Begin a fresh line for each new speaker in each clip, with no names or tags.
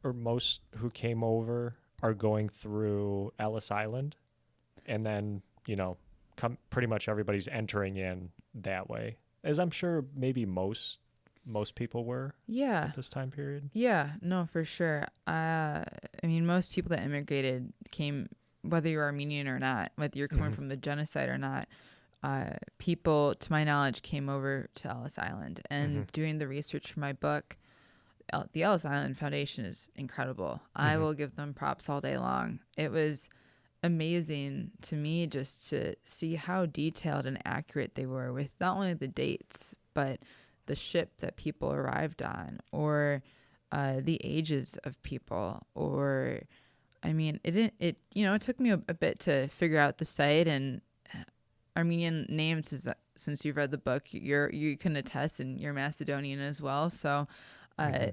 or most who came over are going through Ellis Island, and then pretty much everybody's entering in that way, as I'm sure maybe most people were
Yeah.
at this time period.
Yeah, no, for sure. I mean, most people that immigrated came, whether you're Armenian or not, whether you're coming
Hmm.
from the genocide or not, people, to my knowledge, came over to Ellis Island.
Hmm.
And doing the research for my book, the Ellis Island Foundation is incredible. I
Hmm.
will give them props all day long. It was amazing to me just to see how detailed and accurate they were with not only the dates, but the ship that people arrived on, or the ages of people, or I mean, it took me a bit to figure out the site and Armenian names. Is since you've read the book, you can attest, and you're Macedonian as well. So
Hmm.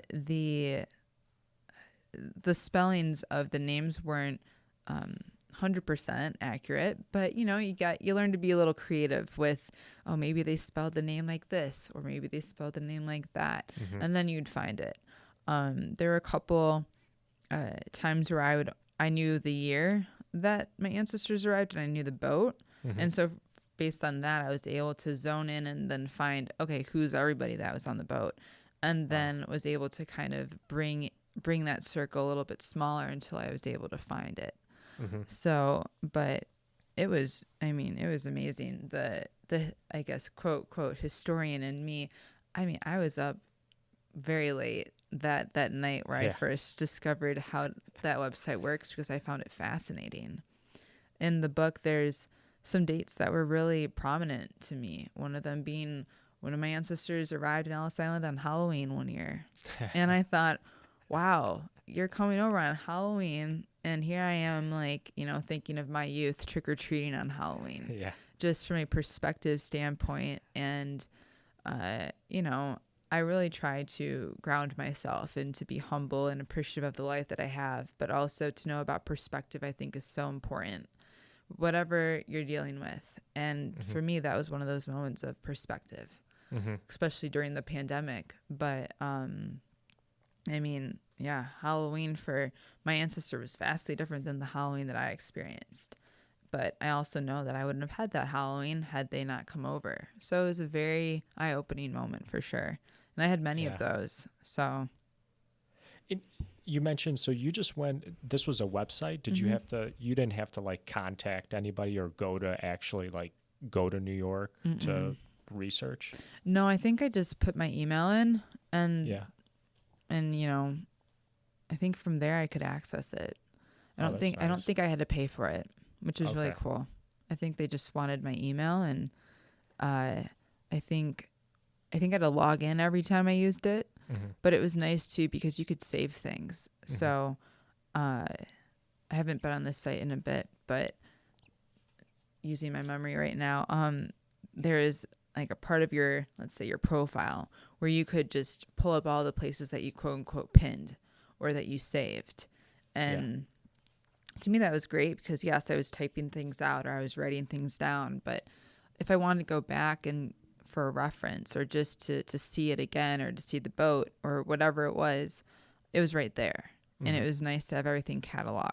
the spellings of the names weren't 100% accurate, but you learn to be a little creative with, oh, maybe they spelled the name like this, or maybe they spelled the name like that,
Hmm.
and then you'd find it. There were a couple times where I knew the year that my ancestors arrived, and I knew the boat,
Hmm.
and so based on that, I was able to zone in and then find, okay, who's everybody that was on the boat, and
Wow.
then was able to kind of bring that circle a little bit smaller until I was able to find it.
Hmm.
So, but it was amazing. The I guess quote historian in me, I was up very late that night where I
Yeah.
first discovered how that website works, because I found it fascinating. In the book, there's some dates that were really prominent to me. One of them being one of my ancestors arrived in Ellis Island on Halloween one year. And I thought, wow, you're coming over on Halloween. And here I am, like, thinking of my youth trick or treating on Halloween,
Yeah.
just from a perspective standpoint. And, I really try to ground myself and to be humble and appreciative of the life that I have, but also to know about perspective, I think, is so important, whatever you're dealing with. And
Hmm.
for me, that was one of those moments of perspective,
Hmm.
especially during the pandemic. But yeah, Halloween for my ancestor was vastly different than the Halloween that I experienced. But I also know that I wouldn't have had that Halloween had they not come over. So it was a very eye-opening moment for sure. And I had many of
Yeah.
those. So,
It, you mentioned, so you just went, this was a website.
mhm.
You didn't have to like contact anybody or go to New York
Mm-mm.
to research?
No, I think I just put my email in, and
Yeah.
and I think from there I could access it.
Oh, that's
I don't
nice.
think I had to pay for it, which was really
Okay.
cool. I think they just wanted my email, and uh, I think I had to log in every time I used it,
Hmm.
but it was nice too because you could save things.
Hmm.
So I haven't been on this site in a bit, but using my memory right now, there is like a part of your, let's say, your profile where you could just pull up all the places that you quote unquote pinned or that you saved.
Yeah.
And to me, that was great because, yes, I was typing things out or I was writing things down. But if I wanted to go back and for a reference or just to see it again or to see the boat or whatever it was right there. And it
Hmm.
was nice to have everything cataloged.